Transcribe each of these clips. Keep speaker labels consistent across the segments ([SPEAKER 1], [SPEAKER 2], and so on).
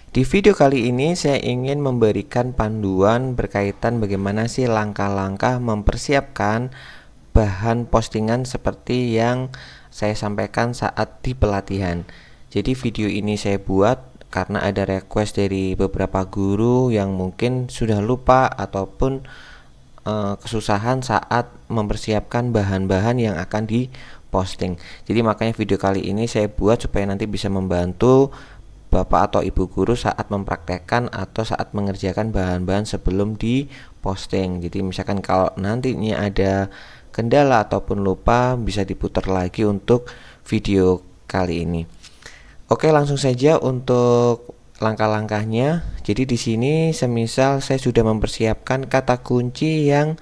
[SPEAKER 1] Di video kali ini saya ingin memberikan panduan berkaitan bagaimana sih langkah-langkah mempersiapkan bahan postingan seperti yang saya sampaikan saat di pelatihan. Jadi video ini saya buat karena ada request dari beberapa guru yang mungkin sudah lupa ataupun kesusahan saat mempersiapkan bahan-bahan yang akan diposting. Jadi makanya video kali ini saya buat supaya nanti bisa membantu Bapak atau Ibu guru saat mempraktekkan atau saat mengerjakan bahan-bahan sebelum diposting. Jadi misalkan kalau nantinya ada kendala ataupun lupa, bisa diputar lagi untuk video kali ini. Oke, langsung saja untuk langkah-langkahnya. Jadi di sini semisal saya sudah mempersiapkan kata kunci yang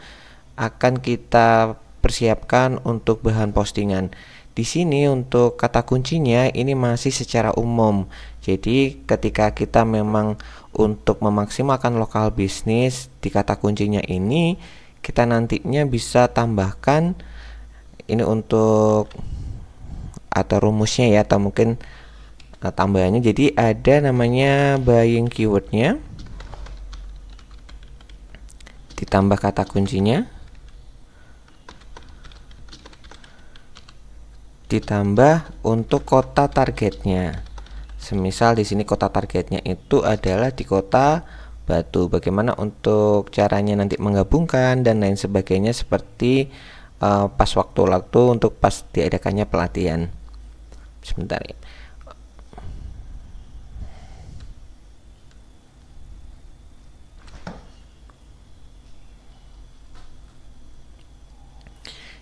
[SPEAKER 1] akan kita persiapkan untuk bahan postingan. Di sini untuk kata kuncinya ini masih secara umum. Jadi ketika kita memang untuk memaksimalkan lokal bisnis di kata kuncinya ini, kita nantinya bisa tambahkan ini untuk atau rumusnya ya, atau mungkin tambahannya. Jadi ada namanya buying keywordnya, ditambah kata kuncinya, ditambah untuk kota targetnya. Semisal di sini kota targetnya itu adalah di kota Batu. Bagaimana untuk caranya nanti menggabungkan dan lain sebagainya seperti pas waktu-waktu untuk pas diadakannya pelatihan. Sebentar ya.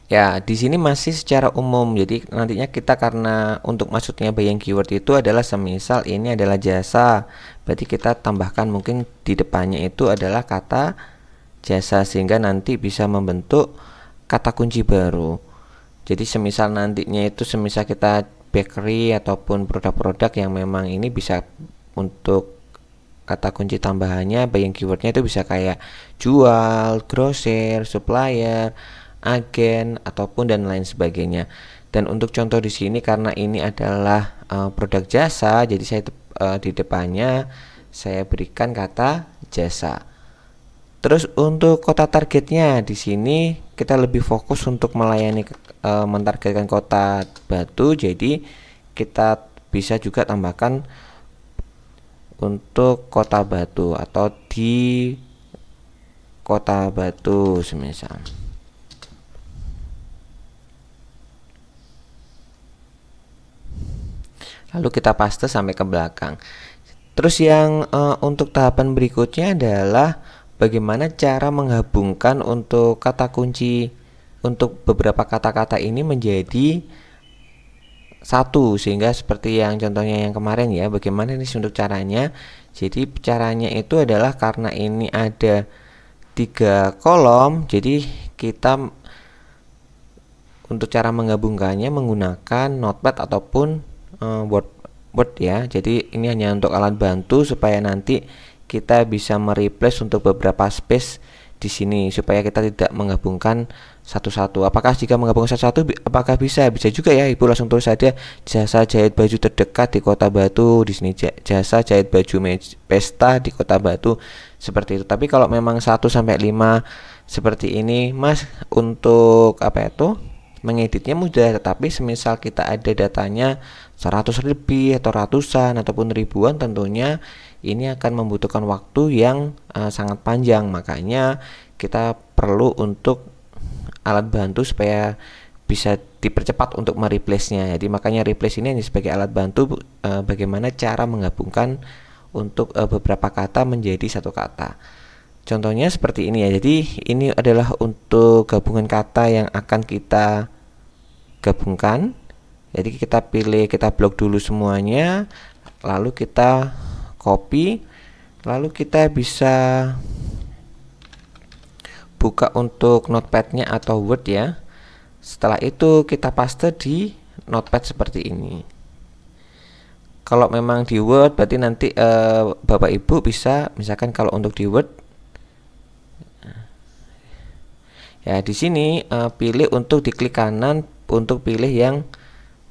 [SPEAKER 1] Ya, di sini masih secara umum. Jadi nantinya kita karena untuk maksudnya buying keyword itu adalah semisal ini adalah jasa, berarti kita tambahkan mungkin di depannya itu adalah kata jasa sehingga nanti bisa membentuk kata kunci baru. Jadi semisal nantinya itu semisal kita bakery ataupun produk-produk yang memang ini bisa untuk kata kunci tambahannya buying keywordnya itu bisa kayak jual, grosir, supplier, agen ataupun dan lain sebagainya. Dan untuk contoh di sini karena ini adalah produk jasa, jadi saya di depannya saya berikan kata jasa. Terus untuk kota targetnya di sini kita lebih fokus untuk melayani mentargetkan kota Batu, jadi kita bisa juga tambahkan untuk kota Batu atau di kota Batu semisal. Lalu kita paste sampai ke belakang. Terus yang untuk tahapan berikutnya adalah bagaimana cara menggabungkan untuk kata kunci untuk beberapa kata-kata ini menjadi satu, sehingga seperti yang contohnya yang kemarin ya. Bagaimana ini untuk caranya? Jadi caranya itu adalah karena ini ada 3 kolom, jadi kita untuk cara menggabungkannya menggunakan notepad ataupun Word ya. Jadi ini hanya untuk alat bantu supaya nanti kita bisa mereplace untuk beberapa space di sini supaya kita tidak menggabungkan satu-satu. Apakah jika menggabungkan satu-satu apakah bisa? Bisa juga ya. Ibu langsung tulis saja jasa jahit baju terdekat di Kota Batu, di sini jasa jahit baju pesta di Kota Batu, seperti itu. Tapi kalau memang 1 sampai 5 seperti ini, Mas, untuk apa itu? Mengeditnya mudah, tetapi semisal kita ada datanya 100 lebih atau ratusan ataupun ribuan, tentunya ini akan membutuhkan waktu yang sangat panjang. Makanya kita perlu untuk alat bantu supaya bisa dipercepat untuk mereplace-nya. Jadi makanya replace ini hanya sebagai alat bantu bagaimana cara menggabungkan untuk beberapa kata menjadi satu kata. Contohnya seperti ini ya. Jadi ini adalah untuk gabungan kata yang akan kita gabungkan. Jadi kita pilih, kita blok dulu semuanya, lalu kita copy, lalu kita bisa buka untuk notepadnya atau Word ya. Setelah itu kita paste di notepad seperti ini. Kalau memang di Word berarti nanti Bapak Ibu bisa, misalkan kalau untuk di Word ya, di sini pilih untuk diklik kanan untuk pilih yang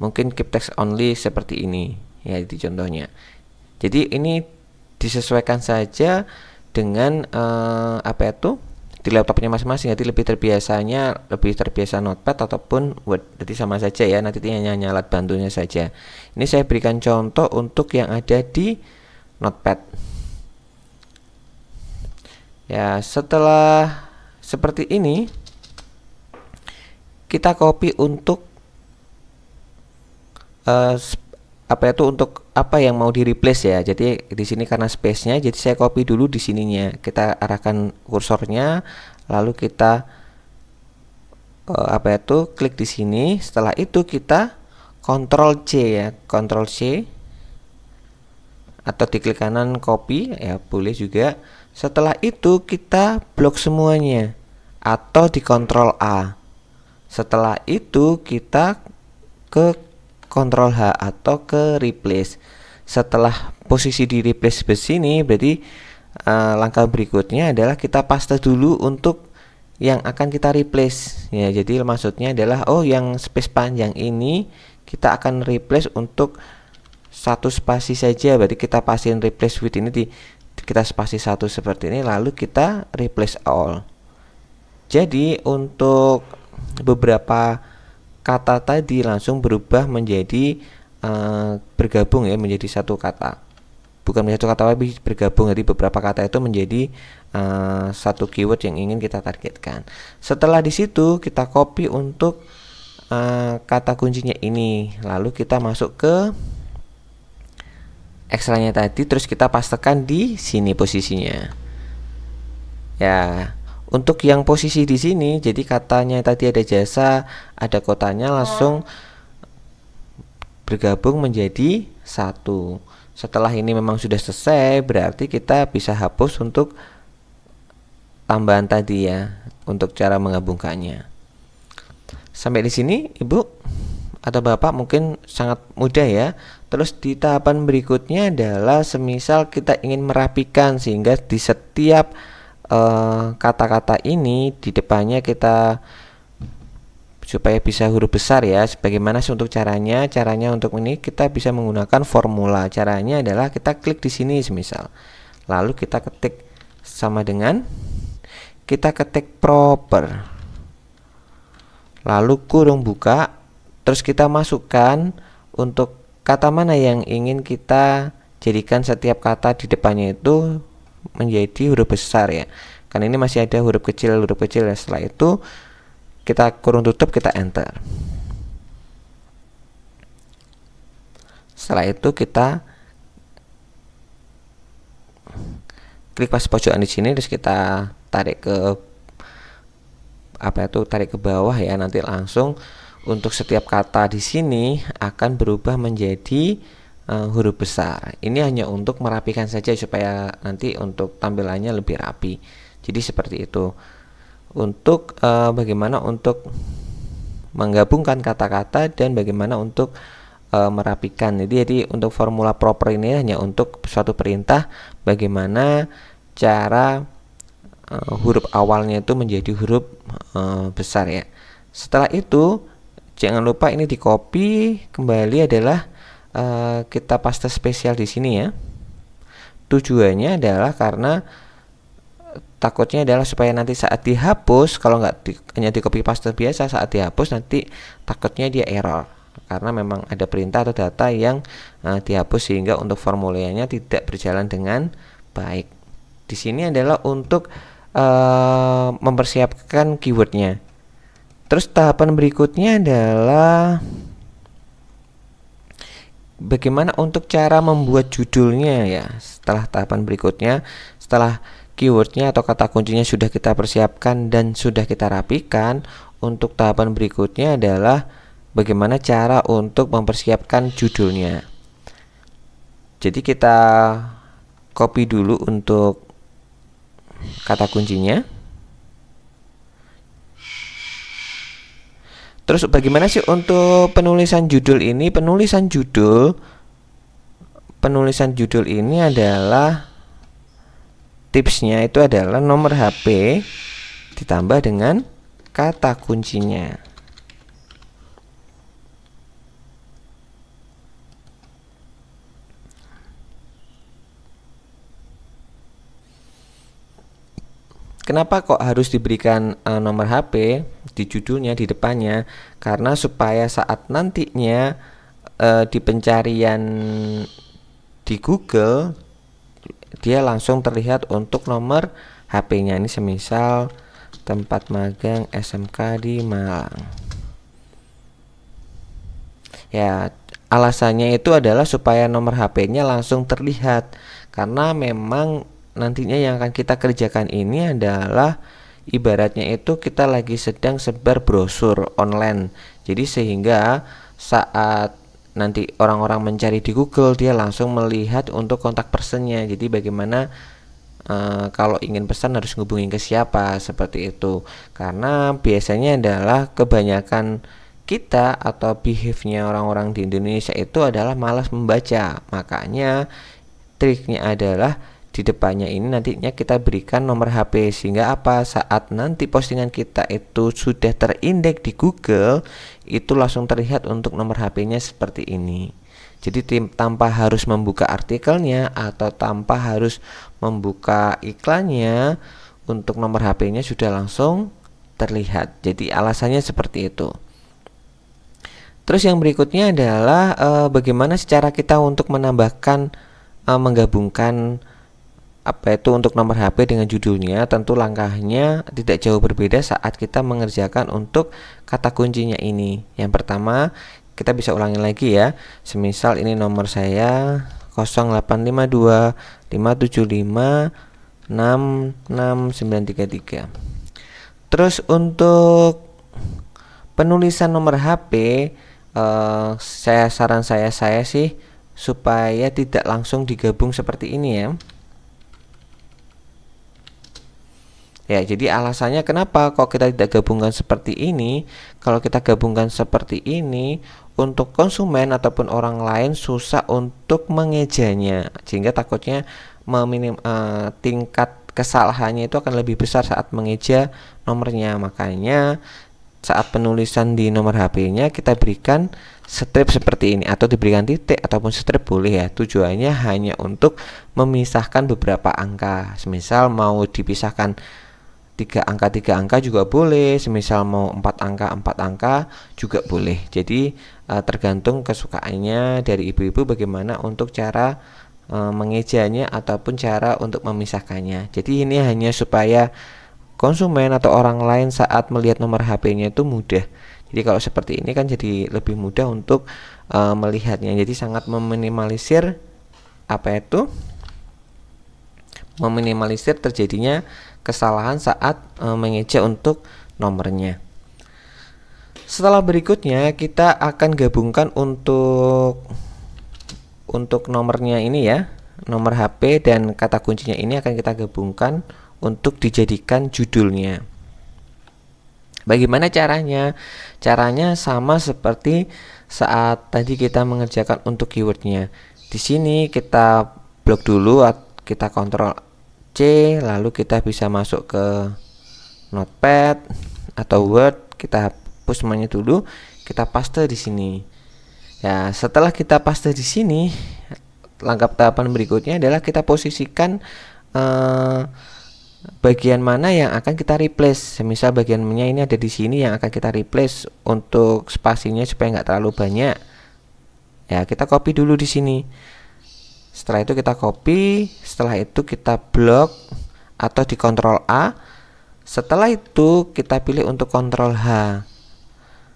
[SPEAKER 1] mungkin keep text only seperti ini ya, di contohnya. Jadi ini disesuaikan saja dengan apa itu di laptopnya masing-masing. Jadi lebih terbiasa Notepad ataupun Word, jadi sama saja ya, nanti hanya alat bantunya saja. Ini saya berikan contoh untuk yang ada di Notepad. Ya, setelah seperti ini kita copy untuk untuk apa yang mau di replace ya. Jadi di sini karena space-nya, jadi saya copy dulu di sininya. Kita arahkan kursornya, lalu kita klik di sini. Setelah itu kita Ctrl C ya, Ctrl C, atau diklik kanan copy ya, boleh juga. Setelah itu kita blok semuanya atau di Ctrl A. Setelah itu kita ke Ctrl H atau ke replace. Setelah posisi di replace sini, berarti langkah berikutnya adalah kita paste dulu untuk yang akan kita replace ya. Jadi maksudnya adalah yang space panjang ini kita akan replace untuk satu spasi saja. Berarti kita pastiin replace with ini kita spasi satu seperti ini, lalu kita replace all. Jadi untuk beberapa kata tadi langsung berubah menjadi bergabung ya, menjadi satu kata. Bukan menjadi satu kata tapi bergabung. Jadi beberapa kata itu menjadi satu keyword yang ingin kita targetkan. Setelah di situ kita copy untuk kata kuncinya ini, lalu kita masuk ke ekstranya tadi, terus kita pastekan di sini posisinya. Ya. Untuk yang posisi di sini, jadi katanya tadi ada jasa, ada kotanya, langsung bergabung menjadi satu. Setelah ini memang sudah selesai, berarti kita bisa hapus untuk tambahan tadi ya, untuk cara menggabungkannya. Sampai di sini, Ibu atau Bapak mungkin sangat mudah ya. Terus di tahapan berikutnya adalah semisal kita ingin merapikan sehingga di setiap kata-kata ini di depannya kita supaya bisa huruf besar ya. Bagaimana sih untuk caranya? Caranya untuk ini kita bisa menggunakan formula. Caranya adalah kita klik di sini semisal, lalu kita ketik sama dengan kita ketik proper, lalu kurung buka, terus kita masukkan untuk kata mana yang ingin kita jadikan setiap kata di depannya itu menjadi huruf besar ya. Karena ini masih ada huruf kecil ya. Setelah itu kita kurung tutup, kita enter. Setelah itu kita klik pas pojokan di sini, terus kita tarik ke tarik ke bawah ya. Nanti langsung untuk setiap kata di sini akan berubah menjadi huruf besar. Ini hanya untuk merapikan saja supaya nanti untuk tampilannya lebih rapi. Jadi seperti itu. Untuk bagaimana untuk menggabungkan kata-kata dan bagaimana untuk merapikan. Jadi untuk formula proper ini hanya untuk suatu perintah bagaimana cara huruf awalnya itu menjadi huruf besar ya. Setelah itu jangan lupa ini di copy kembali adalah kita paste spesial di sini ya. Tujuannya adalah karena takutnya adalah supaya nanti saat dihapus, kalau hanya di copy paste biasa, saat dihapus nanti takutnya dia error karena memang ada perintah atau data yang dihapus sehingga untuk formulanya tidak berjalan dengan baik. Di sini adalah untuk mempersiapkan keywordnya. Terus tahapan berikutnya adalah bagaimana untuk cara membuat judulnya ya. Setelah tahapan berikutnya, setelah keywordnya atau kata kuncinya sudah kita persiapkan dan sudah kita rapikan, untuk tahapan berikutnya adalah bagaimana cara untuk mempersiapkan judulnya. Jadi kita copy dulu untuk kata kuncinya. Terus bagaimana sih untuk penulisan judul ini? Penulisan judul ini adalah tipsnya itu adalah nomor HP ditambah dengan kata kuncinya. Kenapa kok harus diberikan nomor HP di judulnya, di depannya? Karena supaya saat nantinya di pencarian di Google dia langsung terlihat untuk nomor HP-nya. Ini semisal tempat magang SMK di Malang. Ya, alasannya itu adalah supaya nomor HP-nya langsung terlihat, karena memang nantinya yang akan kita kerjakan ini adalah ibaratnya itu kita lagi sedang sebar brosur online. Jadi sehingga saat nanti orang-orang mencari di Google dia langsung melihat untuk kontak personnya. Jadi bagaimana kalau ingin pesan harus ngubungin ke siapa, seperti itu. Karena biasanya adalah kebanyakan kita atau behave-nya orang-orang di Indonesia itu adalah malas membaca. Makanya triknya adalah di depannya ini nantinya kita berikan nomor HP, sehingga apa, saat nanti postingan kita itu sudah terindeks di Google itu langsung terlihat untuk nomor HP-nya seperti ini. Jadi tanpa harus membuka artikelnya atau tanpa harus membuka iklannya, untuk nomor HP-nya sudah langsung terlihat. Jadi alasannya seperti itu. Terus yang berikutnya adalah bagaimana cara kita untuk menambahkan menggabungkan apa itu untuk nomor HP dengan judulnya. Tentu langkahnya tidak jauh berbeda saat kita mengerjakan untuk kata kuncinya ini. Yang pertama, kita bisa ulangi lagi ya. Semisal ini nomor saya 0852 575 66933. Terus untuk penulisan nomor HP, saran saya sih supaya tidak langsung digabung seperti ini ya. Ya, jadi alasannya kenapa kok kita tidak gabungkan seperti ini? Kalau kita gabungkan seperti ini, untuk konsumen ataupun orang lain susah untuk mengejanya, sehingga takutnya tingkat kesalahannya itu akan lebih besar saat mengeja nomornya. Makanya saat penulisan di nomor HP-nya kita berikan strip seperti ini, atau diberikan titik ataupun strip boleh ya. Tujuannya hanya untuk memisahkan beberapa angka. Semisal mau dipisahkan 3 angka juga boleh, semisal mau 4 angka juga boleh. Jadi tergantung kesukaannya dari ibu-ibu bagaimana untuk cara mengejanya ataupun cara untuk memisahkannya. Jadi ini hanya supaya konsumen atau orang lain saat melihat nomor HP-nya itu mudah. Jadi kalau seperti ini kan jadi lebih mudah untuk melihatnya. Jadi sangat meminimalisir meminimalisir terjadinya kesalahan saat mengeja untuk nomornya. Setelah berikutnya kita akan gabungkan untuk nomornya ini ya, nomor HP dan kata kuncinya ini akan kita gabungkan untuk dijadikan judulnya. Bagaimana caranya? Caranya sama seperti saat tadi kita mengerjakan untuk keywordnya. Di sini kita blok dulu, kita kontrol C, lalu kita bisa masuk ke Notepad atau Word, kita hapus semuanya dulu, kita paste di sini. Ya, setelah kita paste di sini, langkah tahapan berikutnya adalah kita posisikan bagian mana yang akan kita replace. Semisal bagiannya ini ada di sini yang akan kita replace untuk spasinya supaya nggak terlalu banyak. Ya, kita copy dulu di sini. Setelah itu kita copy, setelah itu kita blok atau di Ctrl A. Setelah itu kita pilih untuk Ctrl H.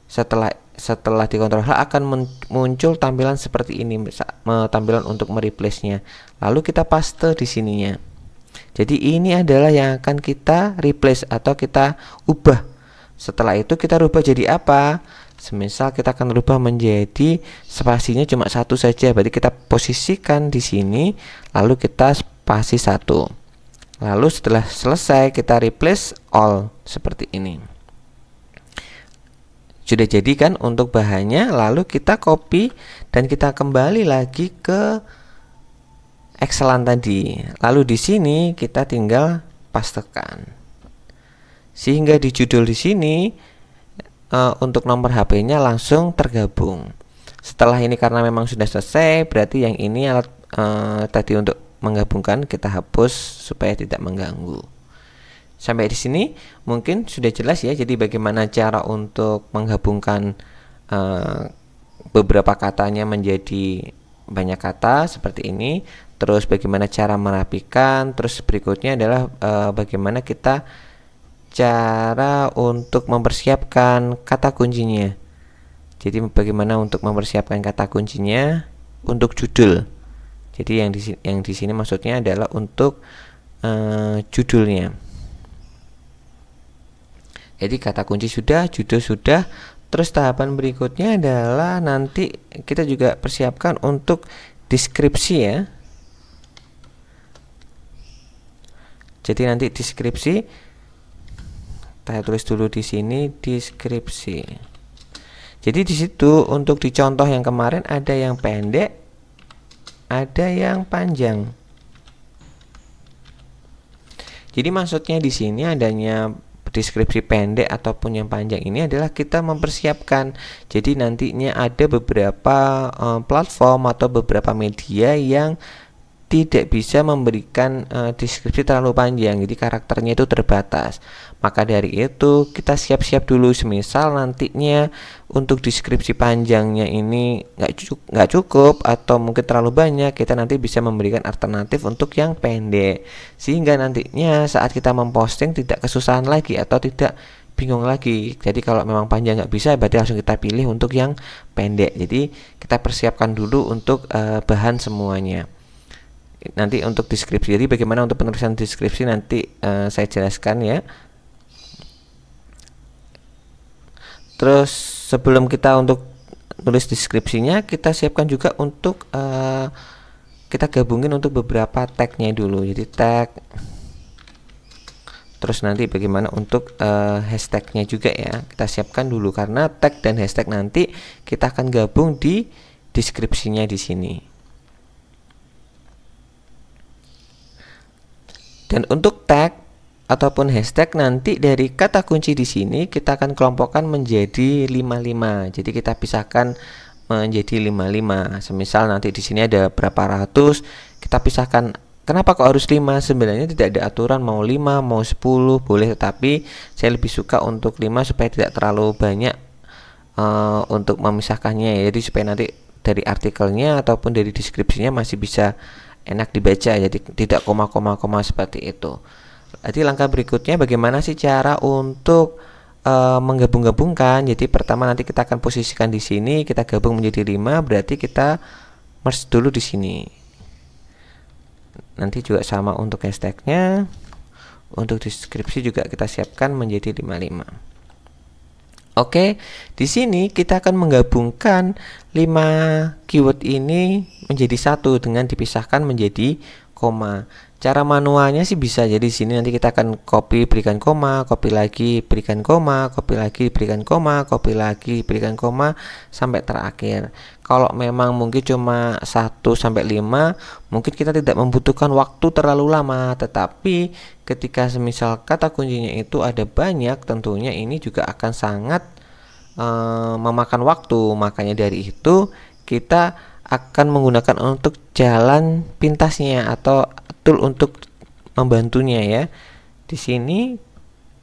[SPEAKER 1] Setelah di Ctrl H akan muncul tampilan seperti ini, tampilan untuk mereplace-nya. Lalu kita paste di sininya. Jadi ini adalah yang akan kita replace atau kita ubah. Setelah itu kita rubah jadi apa? Semisal kita akan rubah menjadi spasinya cuma satu saja, berarti kita posisikan di sini, lalu kita spasi 1. Lalu setelah selesai kita replace all seperti ini. Sudah jadi kan untuk bahannya, lalu kita copy dan kita kembali lagi ke Excelan tadi. Lalu di sini kita tinggal pastekan. Sehingga di judul di sini untuk nomor HP-nya langsung tergabung. Setelah ini karena memang sudah selesai, berarti yang ini tadi untuk menggabungkan kita hapus supaya tidak mengganggu. Sampai di sini mungkin sudah jelas ya. Jadi bagaimana cara untuk menggabungkan beberapa katanya menjadi banyak kata seperti ini. Terus bagaimana cara merapikan. Terus berikutnya adalah bagaimana kita cara untuk mempersiapkan kata kuncinya. Jadi bagaimana untuk mempersiapkan kata kuncinya untuk judul. Jadi yang di sini maksudnya adalah untuk judulnya. Jadi kata kunci sudah, judul sudah. Terus tahapan berikutnya adalah nanti kita juga persiapkan untuk deskripsi ya. Jadi nanti deskripsi, saya tulis dulu di sini deskripsi. Jadi di situ untuk di contoh yang kemarin ada yang pendek, ada yang panjang. Jadi maksudnya di sini adanya deskripsi pendek ataupun yang panjang ini adalah kita mempersiapkan. Jadi nantinya ada beberapa platform atau beberapa media yang tidak bisa memberikan deskripsi terlalu panjang, jadi karakternya itu terbatas. Maka dari itu kita siap-siap dulu, semisal nantinya untuk deskripsi panjangnya ini nggak cukup atau mungkin terlalu banyak, kita nanti bisa memberikan alternatif untuk yang pendek, sehingga nantinya saat kita memposting tidak kesusahan lagi atau tidak bingung lagi. Jadi kalau memang panjang nggak bisa, berarti langsung kita pilih untuk yang pendek. Jadi kita persiapkan dulu untuk bahan semuanya. Nanti untuk deskripsi, jadi bagaimana untuk penulisan deskripsi nanti saya jelaskan ya. Terus sebelum kita untuk tulis deskripsinya, kita siapkan juga untuk kita gabungin untuk beberapa tagnya dulu. Jadi tag, terus nanti bagaimana untuk hashtagnya juga ya, kita siapkan dulu, karena tag dan hashtag nanti kita akan gabung di deskripsinya di sini. Dan untuk tag ataupun hashtag nanti dari kata kunci di sini kita akan kelompokkan menjadi 55. Jadi kita pisahkan menjadi 55. Semisal nanti di sini ada berapa ratus, kita pisahkan. Kenapa kok harus 5? Sebenarnya tidak ada aturan mau 5, mau 10 boleh, tetapi saya lebih suka untuk 5 supaya tidak terlalu banyak untuk memisahkannya. Jadi supaya nanti dari artikelnya ataupun dari deskripsinya masih bisa enak dibaca, jadi tidak koma-koma seperti itu. Jadi langkah berikutnya bagaimana sih cara untuk menggabung-gabungkan. Jadi pertama nanti kita akan posisikan di sini, kita gabung menjadi 5, berarti kita merge dulu di sini. Nanti juga sama untuk hashtagnya, untuk deskripsi juga kita siapkan menjadi 55. Oke, di sini kita akan menggabungkan 5 keyword ini menjadi satu dengan dipisahkan menjadi koma. Cara manualnya sih bisa, jadi di sini nanti kita akan copy berikan koma, copy lagi berikan koma, copy lagi berikan koma, copy lagi berikan koma sampai terakhir. Kalau memang mungkin cuma 1 sampai 5, mungkin kita tidak membutuhkan waktu terlalu lama, tetapi ketika semisal kata kuncinya itu ada banyak, tentunya ini juga akan sangat memakan waktu. Makanya dari itu kita akan menggunakan untuk jalan pintasnya atau tool untuk membantunya ya. Di sini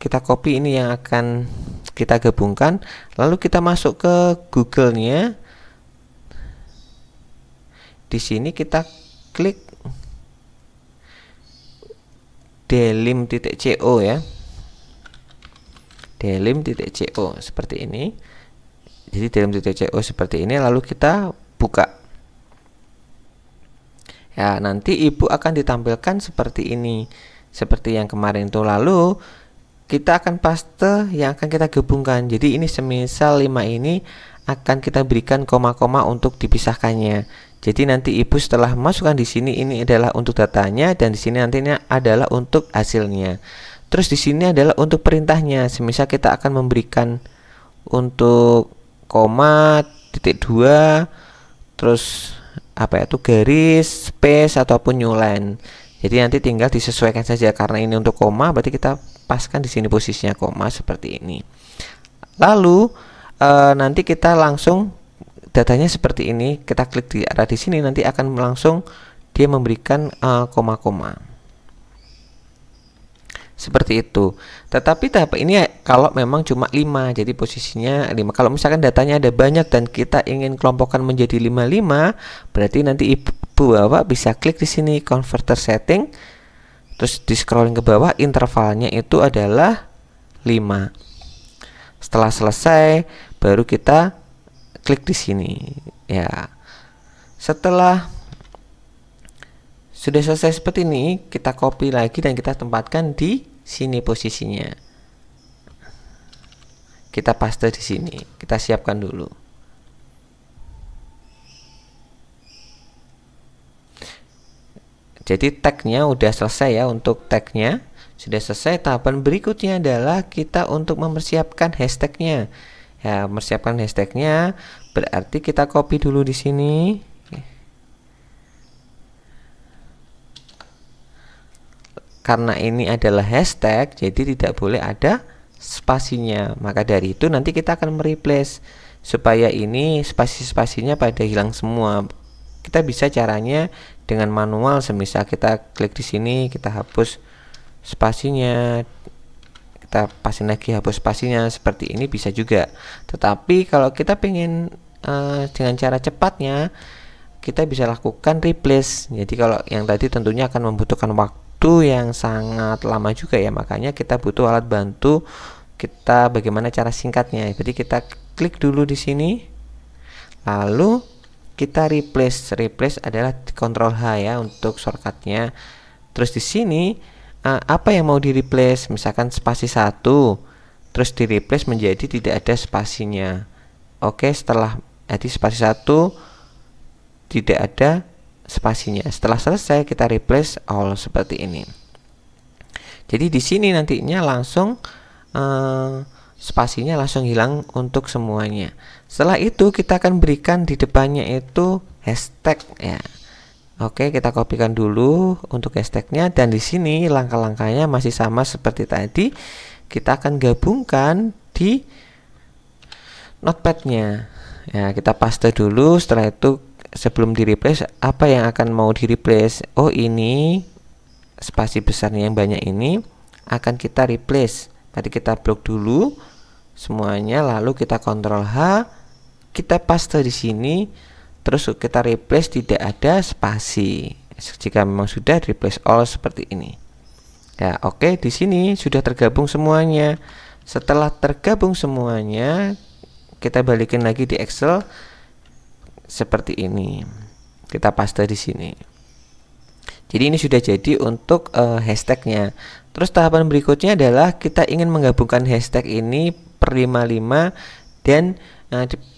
[SPEAKER 1] kita copy ini yang akan kita gabungkan, lalu kita masuk ke Google-nya. Di sini kita klik delim.co ya, delim.co seperti ini. Jadi delim.co seperti ini, lalu kita buka ya. Nanti ibu akan ditampilkan seperti ini, seperti yang kemarin itu. Lalu kita akan paste yang akan kita gabungkan. Jadi ini semisal 5 ini akan kita berikan koma-koma untuk dipisahkannya. Jadi nanti ibu setelah masukkan di sini, ini adalah untuk datanya, dan di sini nantinya adalah untuk hasilnya. Terus di sini adalah untuk perintahnya. Semisal kita akan memberikan untuk koma, titik 2, terus apa itu garis, space ataupun new line. Jadi nanti tinggal disesuaikan saja, karena ini untuk koma berarti kita paskan di sini posisinya koma seperti ini. Lalu nanti kita langsung datanya seperti ini, kita klik di arah di sini, nanti akan langsung dia memberikan koma-koma seperti itu. Tetapi tahap ini kalau memang cuma 5, jadi posisinya 5. Kalau misalkan datanya ada banyak dan kita ingin kelompokkan menjadi 55, berarti nanti ibu bapak bisa klik di sini converter setting, terus di scrolling ke bawah, intervalnya itu adalah 5. Setelah selesai baru kita klik di sini ya. Setelah sudah selesai seperti ini, kita copy lagi dan kita tempatkan di sini posisinya. Kita paste di sini. Kita siapkan dulu. Jadi tagnya udah selesai ya, untuk tagnya sudah selesai. Tahapan berikutnya adalah kita untuk mempersiapkan hashtagnya. Ya, mempersiapkan hashtagnya berarti kita copy dulu di sini. Karena ini adalah hashtag, jadi tidak boleh ada spasinya. Maka dari itu nanti kita akan mereplace supaya ini spasi-spasinya pada hilang semua. Kita bisa caranya dengan manual, semisal kita klik di sini, kita hapus spasinya, kita pasin lagi hapus spasinya, seperti ini bisa juga. Tetapi kalau kita pengen dengan cara cepatnya, kita bisa lakukan replace. Jadi kalau yang tadi tentunya akan membutuhkan waktu yang sangat lama juga ya, makanya kita butuh alat bantu kita bagaimana cara singkatnya. Jadi kita klik dulu di sini, lalu kita replace. Replace adalah Ctrl H ya untuk shortcutnya. Terus di sini apa yang mau di replace, misalkan spasi 1, terus di replace menjadi tidak ada spasinya. Oke, setelah jadi spasi 1 tidak ada spasinya. Setelah selesai kita replace all seperti ini. Jadi di sini nantinya langsung spasinya langsung hilang untuk semuanya. Setelah itu kita akan berikan di depannya itu hashtag ya. Oke, kita kopikan dulu untuk hashtagnya, dan di sini langkah-langkahnya masih sama seperti tadi. Kita akan gabungkan di notepadnya. Ya, kita paste dulu. Setelah itu sebelum di replace, apa yang akan mau di replace? Oh, ini spasi besarnya yang banyak ini akan kita replace. Tadi kita blok dulu semuanya, lalu kita Ctrl H, kita paste di sini, terus kita replace tidak ada spasi. Jika memang sudah replace all seperti ini. Ya, oke, di sini sudah tergabung semuanya. Setelah tergabung semuanya, kita balikin lagi di Excel. Seperti ini, kita paste di sini. Jadi ini sudah jadi untuk hashtagnya. Terus tahapan berikutnya adalah kita ingin menggabungkan hashtag ini per 55, dan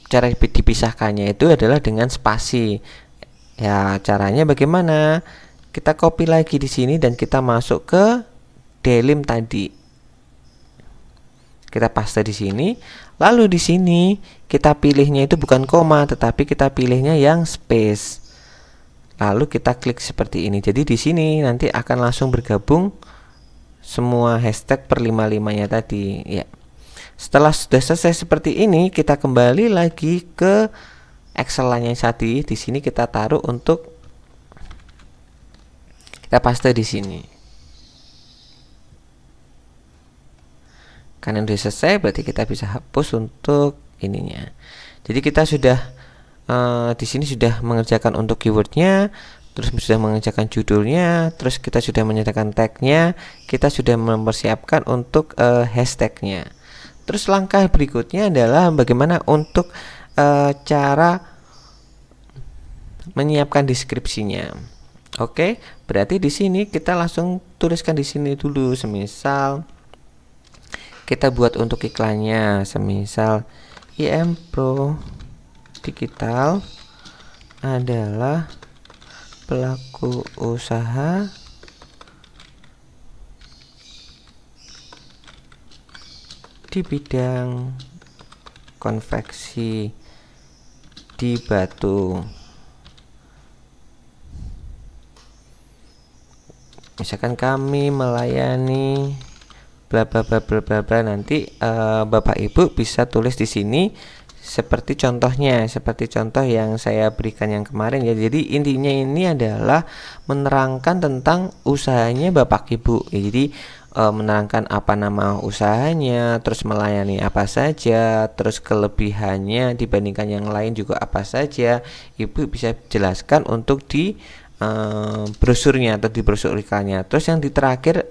[SPEAKER 1] cara dipisahkannya itu adalah dengan spasi. Ya, caranya bagaimana? Kita copy lagi di sini dan kita masuk ke delim tadi. Kita paste di sini. Lalu di sini kita pilihnya itu bukan koma, tetapi kita pilihnya yang space. Lalu kita klik seperti ini. Jadi di sini nanti akan langsung bergabung semua hashtag per 55-nya tadi ya. Setelah sudah selesai seperti ini, kita kembali lagi ke Excel-nya tadi. Di sini kita taruh untuk kita paste di sini. Karena sudah selesai, berarti kita bisa hapus untuk ininya. Jadi kita sudah di sini sudah mengerjakan untuk keywordnya, terus sudah mengerjakan judulnya, terus kita sudah menyediakan tagnya, kita sudah mempersiapkan untuk hashtagnya. Terus langkah berikutnya adalah bagaimana untuk cara menyiapkan deskripsinya. Oke, berarti di sini kita langsung tuliskan di sini dulu, semisal kita buat untuk iklannya, semisal IM Pro Digital adalah pelaku usaha di bidang konveksi di Batu. Misalkan kami melayani bla bla bla bla bla bla. Nanti Bapak Ibu bisa tulis di sini seperti contohnya, seperti contoh yang saya berikan yang kemarin ya. Jadi intinya ini adalah menerangkan tentang usahanya Bapak Ibu ya. Jadi menerangkan apa nama usahanya, terus melayani apa saja, terus kelebihannya dibandingkan yang lain juga apa saja, Ibu bisa jelaskan untuk di brosurnya atau di brosur ikannya. Terus yang di terakhir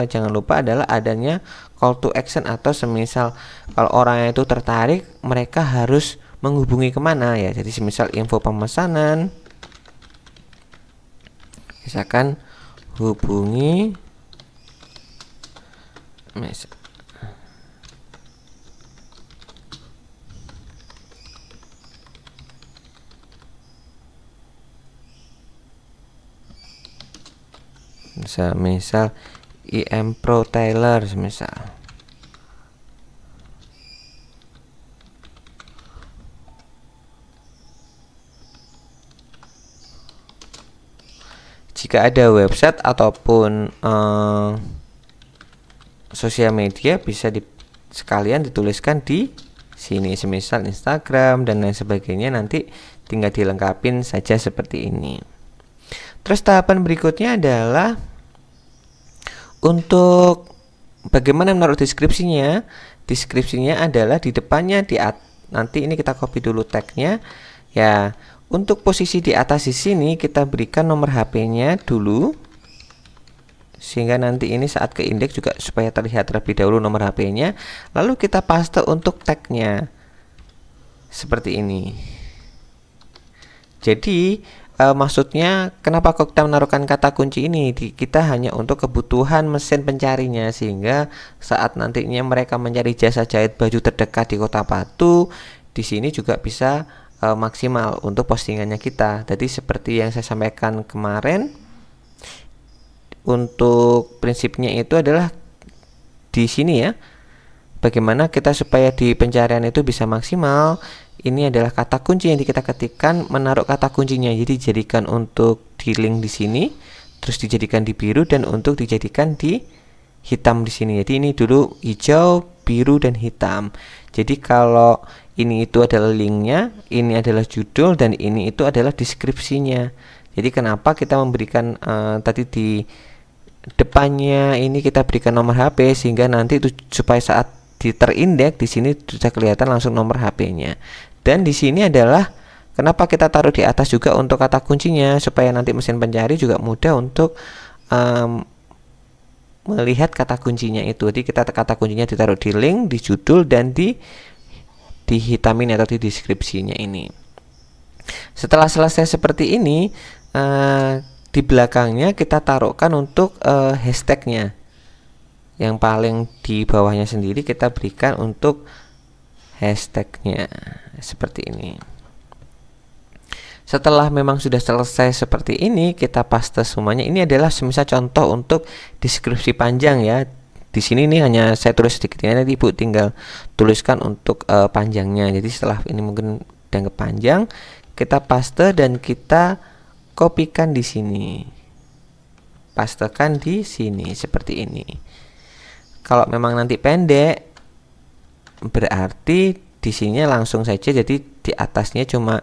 [SPEAKER 1] jangan lupa adalah adanya call to action, atau semisal kalau orang itu tertarik, mereka harus menghubungi kemana ya. Jadi semisal info pemesanan, misalkan hubungi misal IM Pro Tailor misal. Jika ada website ataupun sosial media, bisa sekalian dituliskan di sini, semisal Instagram dan lain sebagainya, nanti tinggal dilengkapin saja seperti ini. Terus tahapan berikutnya adalah untuk bagaimana menaruh deskripsinya. Deskripsinya adalah di depannya, nanti ini kita copy dulu tagnya ya. Untuk posisi di atas di sini kita berikan nomor HP-nya dulu, sehingga nanti ini saat ke indeks juga supaya terlihat terlebih dahulu nomor HP-nya. Lalu kita paste untuk tagnya seperti ini. Jadi maksudnya kenapa kok kita menaruhkan kata kunci ini? Kita hanya untuk kebutuhan mesin pencarinya, sehingga saat nantinya mereka mencari jasa jahit baju terdekat di Kota Batu, di sini juga bisa maksimal untuk postingannya kita. Jadi seperti yang saya sampaikan kemarin, untuk prinsipnya itu adalah di sini ya, bagaimana kita supaya di pencarian itu bisa maksimal. Ini adalah kata kunci yang kita ketikkan, menaruh kata kuncinya. Jadi dijadikan untuk di link di sini, terus dijadikan di biru, dan untuk dijadikan di hitam di sini. Jadi ini dulu hijau, biru, dan hitam. Jadi kalau ini itu adalah linknya, ini adalah judul, dan ini itu adalah deskripsinya. Jadi kenapa kita memberikan tadi di depannya ini kita berikan nomor HP, sehingga nanti itu supaya saat terindeks di sini sudah kelihatan langsung nomor HP-nya. Dan di sini adalah kenapa kita taruh di atas juga untuk kata kuncinya, supaya nanti mesin pencari juga mudah untuk melihat kata kuncinya itu. Jadi kita kata kuncinya ditaruh di link, di judul, dan dihitamin atau di deskripsinya ini. Setelah selesai seperti ini, di belakangnya kita taruhkan untuk hashtagnya. Yang paling di bawahnya sendiri kita berikan untuk hashtagnya seperti ini. Setelah memang sudah selesai seperti ini, kita paste semuanya. Ini adalah semisal contoh untuk deskripsi panjang ya. Di sini nih hanya saya tulis sedikit, nanti Ibu tinggal tuliskan untuk panjangnya. Jadi setelah ini mungkin dianggap panjang, kita paste dan kita kopikan di sini, pastekan di sini seperti ini. Kalau memang nanti pendek, berarti di sini langsung saja. Jadi di atasnya cuma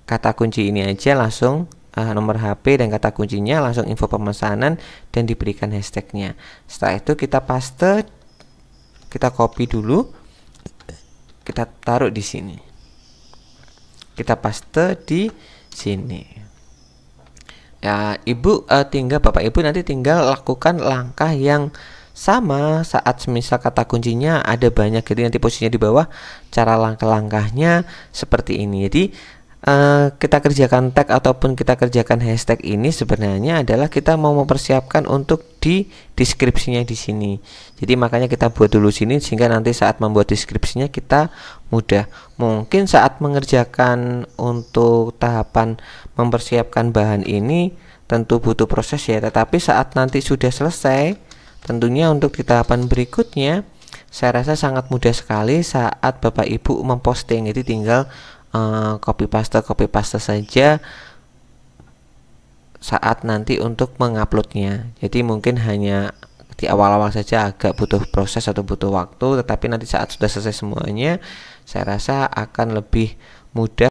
[SPEAKER 1] kata kunci ini aja, langsung nomor HP dan kata kuncinya, langsung info pemesanan, dan diberikan hashtagnya. Setelah itu kita paste, kita copy dulu, kita taruh di sini, kita paste di sini. Ya, Bapak Ibu nanti tinggal lakukan langkah yang sama saat semisal kata kuncinya ada banyak. Jadi nanti posisinya di bawah, cara langkah-langkahnya seperti ini. Jadi kita kerjakan tag ataupun kita kerjakan hashtag ini sebenarnya adalah kita mau mempersiapkan untuk di deskripsinya di sini. Jadi makanya kita buat dulu sini, sehingga nanti saat membuat deskripsinya kita mudah. Mungkin saat mengerjakan untuk tahapan mempersiapkan bahan ini tentu butuh proses ya, tetapi saat nanti sudah selesai, tentunya untuk di tahapan berikutnya saya rasa sangat mudah sekali saat Bapak Ibu memposting. Jadi tinggal copy paste saja saat nanti untuk menguploadnya. Jadi mungkin hanya di awal-awal saja agak butuh proses atau butuh waktu, tetapi nanti saat sudah selesai semuanya, saya rasa akan lebih mudah